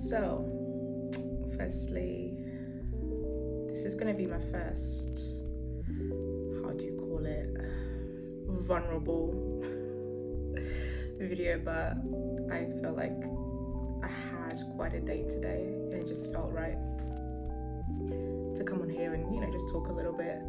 So, firstly, this is going to be my first, how do you call it, vulnerable video, but I felt like I had quite a day today and it just felt right to come on here and, just talk a little bit.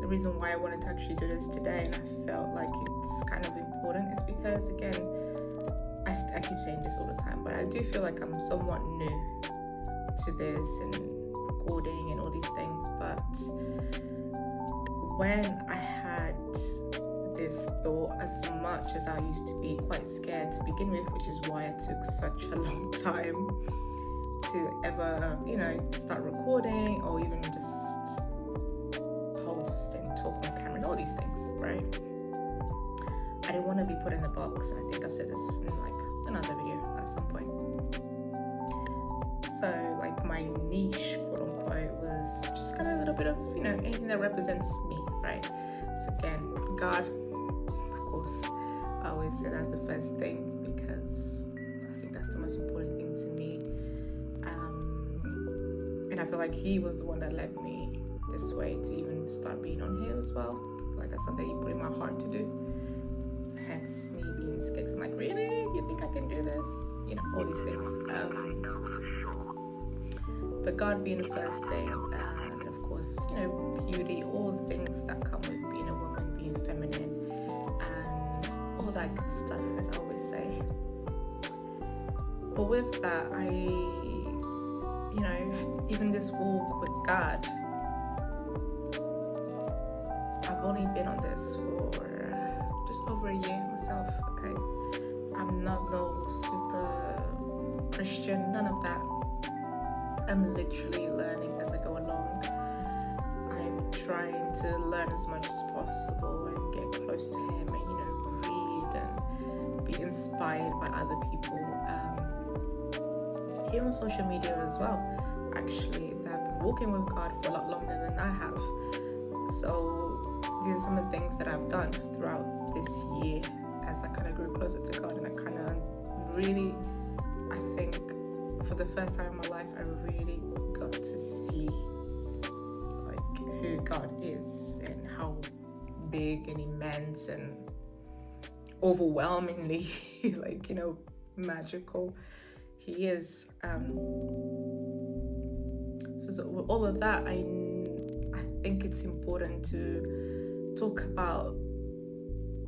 The reason why I wanted to actually do this today and I felt like it's kind of important is because, again, I keep saying this all the time, but I do feel like I'm somewhat new to this and recording and all these things. But when I had this thought, as much as I used to be quite scared to begin with, which is why it took such a long time to ever, start recording or even just post and talk on camera and all these things, right? I didn't want to be put in a box, and I think I've said this in another video at some point. So my niche, quote unquote, was just kind of a little bit of anything that represents me, right? So again, God, of course, I always say that's the first thing because I think that's the most important thing to me. And I feel like He was the one that led me this way to even start being on here as well. Like that's something He put in my heart to do. Hence me being scared. I'm like, really? You think I can do this? All these things. But God being the first thing, and of course, beauty, all the things that come with being a woman, being feminine, and all that good stuff, as I always say. But with that, even this walk with God, I've only been on this for just over a year myself, okay? I'm not no super Christian, none of that. I'm literally learning as I go along. I'm trying to learn as much as possible and get close to Him and, read and be inspired by other people. Here on social media as well, actually, that I've been walking with God for a lot longer than I have. So these are some of the things that I've done throughout this year as I kind of grew closer to God, and I kind of really, I think, for the first time in my life, I really got to see who God is and how big and immense and overwhelmingly magical He is. So with all of that, I think it's important to talk about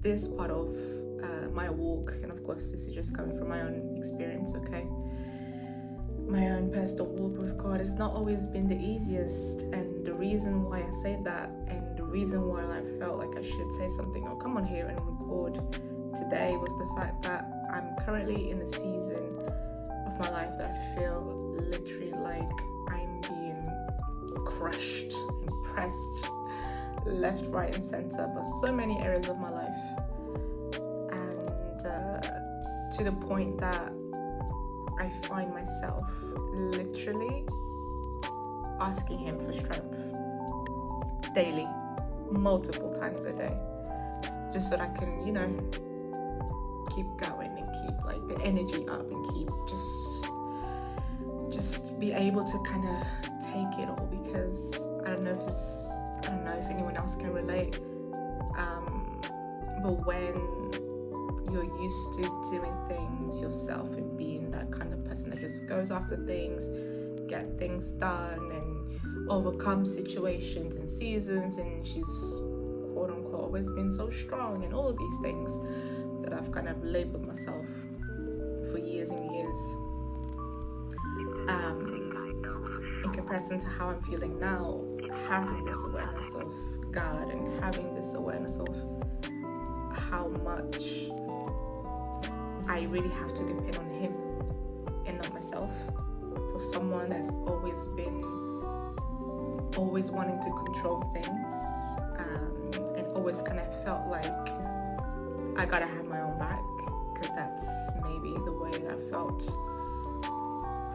this part of my walk, and of course this is just coming from my own experience, okay? My own personal walk with God has not always been the easiest, and the reason why I say that, and the reason why I felt like I should say something or come on here and record today, was the fact that I'm currently in a season of my life that I feel literally like I'm being crushed, impressed, left, right and center, but so many areas of my life, and to the point that I find myself literally asking Him for strength daily, multiple times a day, just so that I can, keep going and keep the energy up and keep just be able to kind of take it all, because I don't know if anyone else can relate, but when you're used to doing things yourself and being that kind of person that just goes after things, get things done and overcome situations and seasons, and she's quote unquote always been so strong and all of these things that I've kind of labeled myself for years and years. In comparison to how I'm feeling now, having this awareness of God and having this awareness of how much I really have to depend on Him and not myself. For someone that's always wanting to control things, and always kind of felt like I gotta have my own back, because that's maybe the way that I felt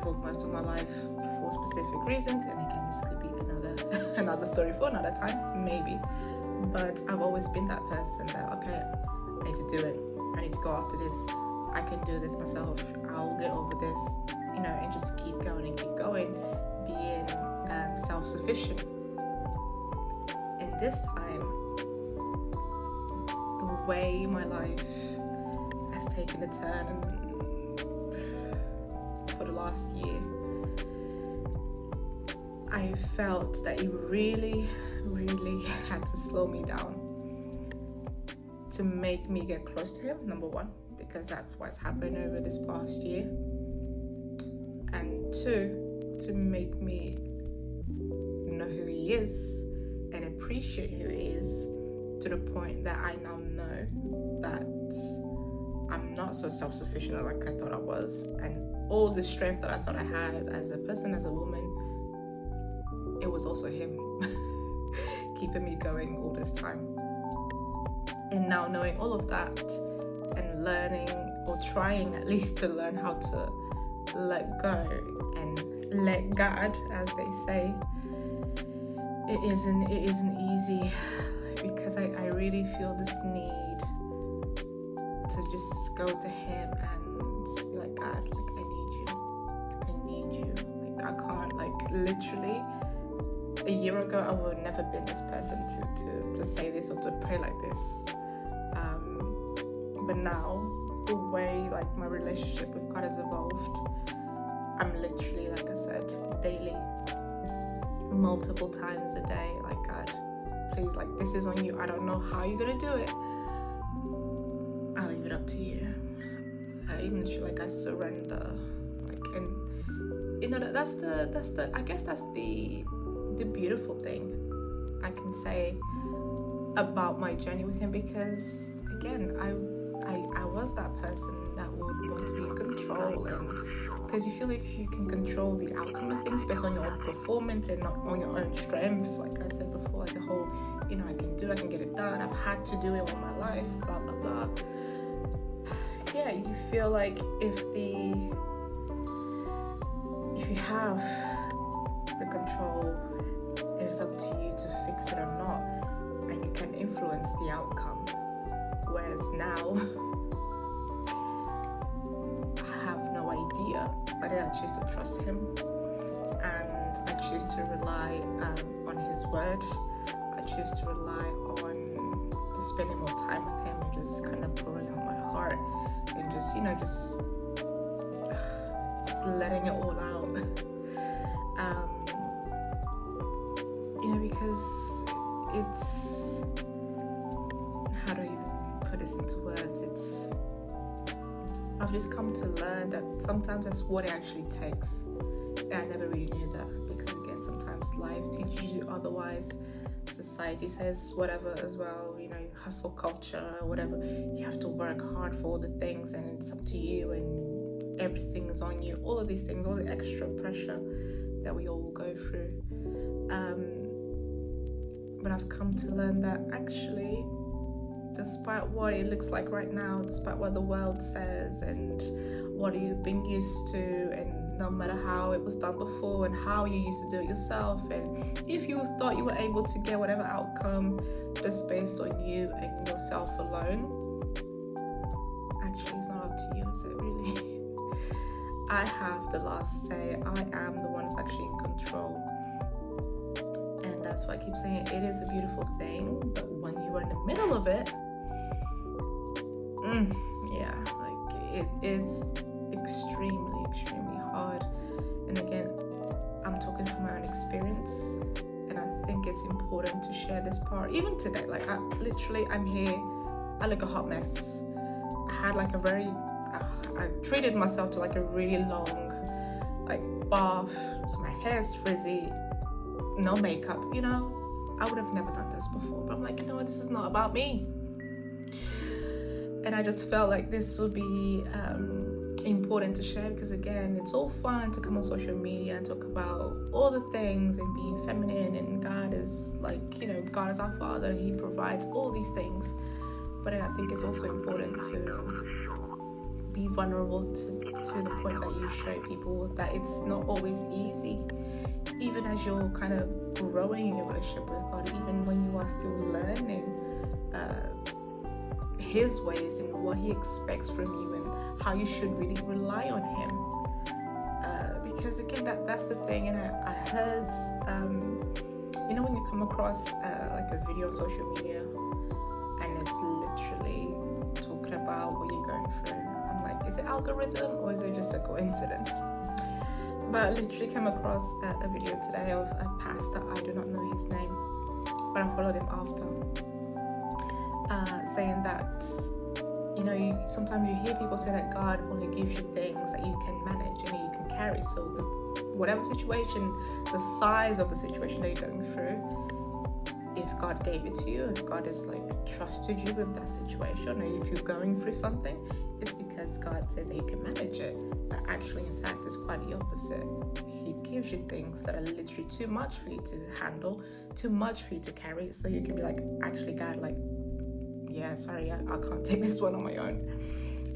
for most of my life for specific reasons. And again, this could be another story for another time, maybe. But I've always been that person that, okay, I need to do it. I need to go after this. I can do this myself. I'll get over self-sufficient. And this time, the way my life has taken a turn, and for the last year, I felt that it really had to slow me down to make me get close to him, number one, because that's what's happened over this past year, and two, to make me know who he is and appreciate who he is, to the point that I now know that I'm not so self-sufficient like I thought I was, and all the strength that I thought I had as a person, as a woman, it was also him keeping me going all this time. And now knowing all of that and learning, or trying at least to learn how to let go and let God, as they say, it isn't easy, because I really feel this need to just go to him and be like, God, like, I need you, like, I can't, like, literally. A year ago, I would have never been this person to say this or to pray like this. But now, the way like my relationship with God has evolved, I'm literally, like I said, daily, multiple times a day, like, God, please, like, this is on you. I don't know how you're gonna do it. I'll leave it up to you. I even feel like I surrender, like, and you know that's the I guess that's the beautiful thing I can say about my journey with him, because again, I was that person that would want to be in control, and because you feel like you can control the outcome of things based on your own performance and not on your own strength, like I said before, like the whole, you know, I can get it done, I've had to do it all my life, blah blah blah. Yeah, you feel like if you have the control, it is up to you to fix it or not, and you can influence the outcome. Whereas now, I have no idea, but I choose to trust him, and I choose to rely on his word. I choose to rely on just spending more time with him and just kind of pouring out my heart and just, you know, just letting it all out. You know, because it's, how do I even put this into words? I've just come to learn that sometimes that's what it actually takes. And I never really knew that, because again, sometimes life teaches you otherwise. Society says whatever as well, you know, hustle culture, whatever. You have to work hard for all the things, and it's up to you, and everything is on you. All of these things, all the extra pressure that we all go through. But I've come to learn that actually, despite what it looks like right now, despite what the world says and what you've been used to, and no matter how it was done before and how you used to do it yourself, and if you thought you were able to get whatever outcome just based on you and yourself alone, actually it's not up to you, is it really? I have the last say. I am the one that's actually in control. And that's why I keep saying it is a beautiful thing, but when you are in the middle of it, yeah, like it is extremely hard. And again, I'm talking from my own experience, and I think it's important to share this part. Even today, like I'm here, I look a hot mess. I had like I treated myself to like a really long like bath, so my hair's frizzy, no makeup, you know. I would have never done this before, but I'm like, you know what, this is not about me. And I just felt like this would be important to share, because again, it's all fun to come on social media and talk about all the things and being feminine, and God is like, you know, God is our Father, He provides all these things. But I think it's also important to be vulnerable to the point that you show people that it's not always easy, even as you're kind of growing in your relationship with God, even when you are still learning His ways and what He expects from you and how you should really rely on Him. Because again, that's the thing. And I heard, you know, when you come across like a video on social media and it's literally talking about what you're going through, I'm like, is it algorithm or is it just a coincidence? But I literally came across a video today of a pastor, I do not know his name, but I followed him after, saying that, you know, sometimes you hear people say that God only gives you things that you can manage and you can carry. So whatever situation, the size of the situation that you're going through, if God gave it to you, if God has like trusted you with that situation, or if you're going through something, it's because God says that you can manage it. But actually, in fact, it's quite the opposite. He gives you things that are literally too much for you to handle, too much for you to carry. So you can be like, actually, God, like, yeah, sorry, I can't take this one on my own.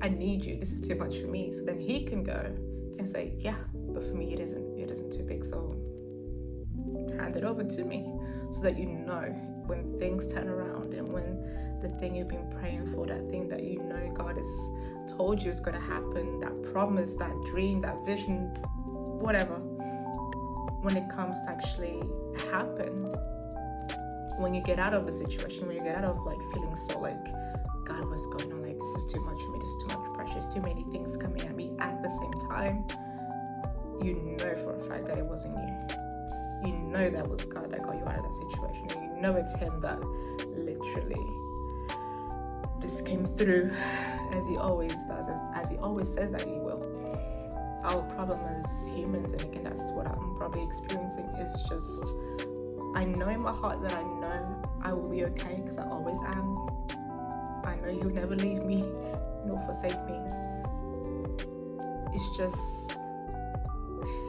I need you. This is too much for me. So then he can go and say, yeah, but for me, it isn't too big. So hand it over to me, so that you know when things turn around and when the thing you've been praying for, that thing that you know God has told you is going to happen, that promise, that dream, that vision, whatever, when it comes to actually happen, when you get out of the situation, when you get out of like feeling so like, God, what's going on? Like, this is too much for me, this is too much pressure, there's too many things coming at me at the same time, you know for a fact that it wasn't you. You know that was God that got you out of that situation. And you know it's him that literally just came through as he always does, as he always says that he will. Our problem as humans, and again, that's what I'm probably experiencing, is just, I know in my heart that I know I will be okay, because I always am. I know he'll never leave me nor forsake me. It's just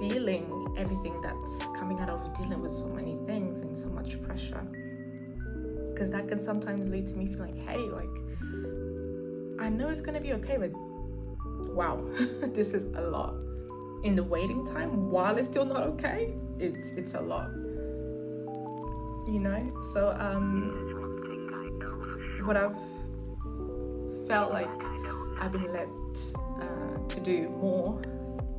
feeling everything that's coming out of dealing with so many things and so much pressure, because that can sometimes lead to me feeling like, hey, like, I know it's gonna be okay, but wow, this is a lot. In the waiting time, while it's still not okay, it's a lot, you know. So what I've felt like I've been led to do more,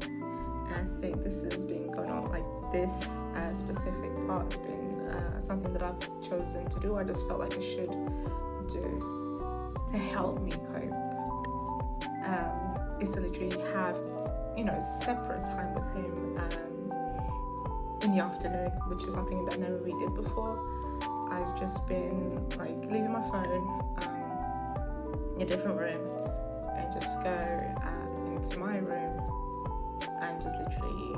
and I think this has been going on, like this specific part's been something that I've chosen to do. I just felt like I should do to help me cope, is to literally have, you know, separate time with him in the afternoon, which is something that I never really did before. I've just been like leaving my phone in a different room and just go into my room and just literally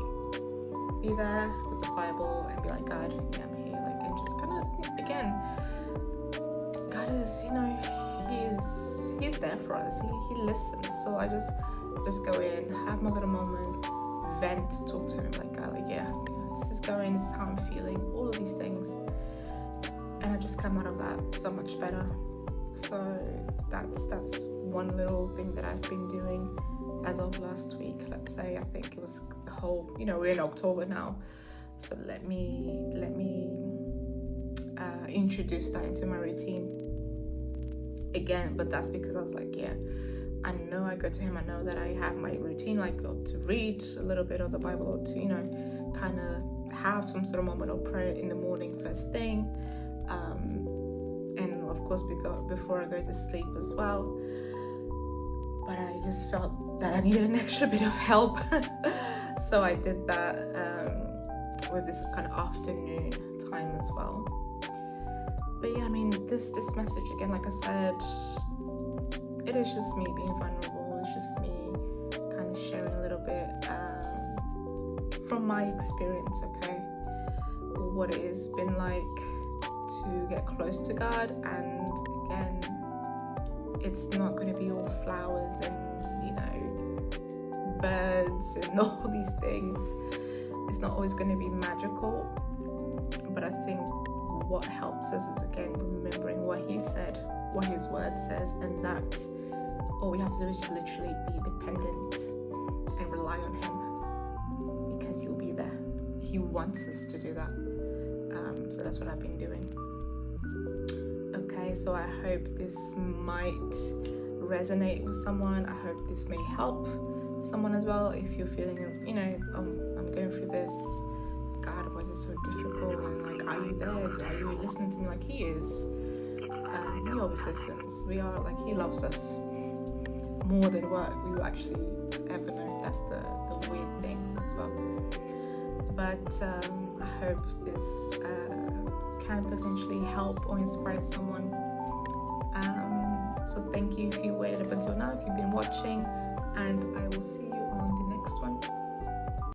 be there with the Bible and be like, God, yeah, I'm here, like, and just kind of, again, God is, you know, he's there for us. He listens. So I just go in, have my little moment, vent, talk to him, like, God, like, yeah, this is going, this is how I'm feeling, all of these things, and I just come out of that so much better. So that's one little thing that I've been doing as of last week. Let's say, I think it was the whole, you know, we're in October now, so let me introduce that into my routine again. But that's because I was like, yeah, I know I go to him, I know that I have my routine, like to read a little bit of the Bible, or to, you know, kind of have some sort of moment of prayer in the morning first thing, and of course before I go to sleep as well. But I just felt that I needed an extra bit of help, so I did that with this kind of afternoon time as well. But yeah, I mean, this message, again, like I said, it is just me being vulnerable. It's just me kind of sharing a little bit from my experience, okay, what it has been like to get close to God. And again, it's not going to be all flowers and, you know, birds and all these things. It's not always going to be magical, but I think what helps us is, again, remembering what he said, what his word says, and that all we have to do is just literally be dependent and rely on him, because he'll be there. He wants us to do that. So that's what I've been doing. Okay, so I hope this might resonate with someone. I hope this may help someone as well if you're feeling, I'm going through this. God, why is it so difficult? And like, are you there? Are you listening to me like he is? He always listens. He loves us more than what we will actually ever know. That's the weird thing as well. But I hope this can potentially help or inspire someone. So thank you if you waited up until now, if you've been watching, and I will see you on the next one.